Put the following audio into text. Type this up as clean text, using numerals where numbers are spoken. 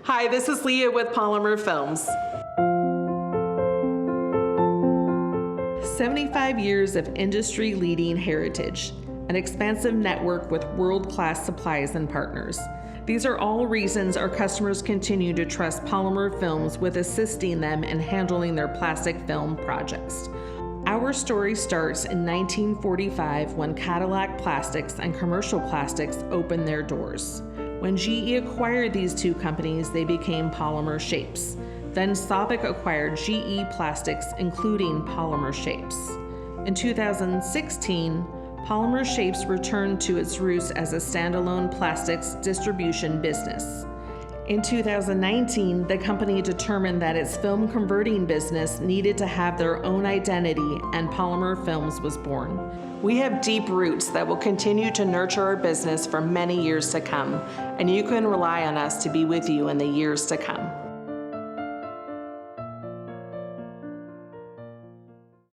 Hi, this is Leah with PolymerFilms. 75 years of industry-leading heritage, an expansive network with world-class supplies and partners. These are all reasons our customers continue to trust PolymerFilms with assisting them in handling their plastic film projects. Our story starts in 1945 when Cadillac Plastics and Commercial Plastics opened their doors. When GE acquired these two companies, they became Polymer Shapes. Then Sophic acquired GE Plastics, including Polymer Shapes. In 2016, Polymer Shapes returned to its roots as a standalone plastics distribution business. In 2019, the company determined that its film converting business needed to have their own identity, and PolymerFilms was born. We have deep roots that will continue to nurture our business for many years to come, and you can rely on us to be with you in the years to come.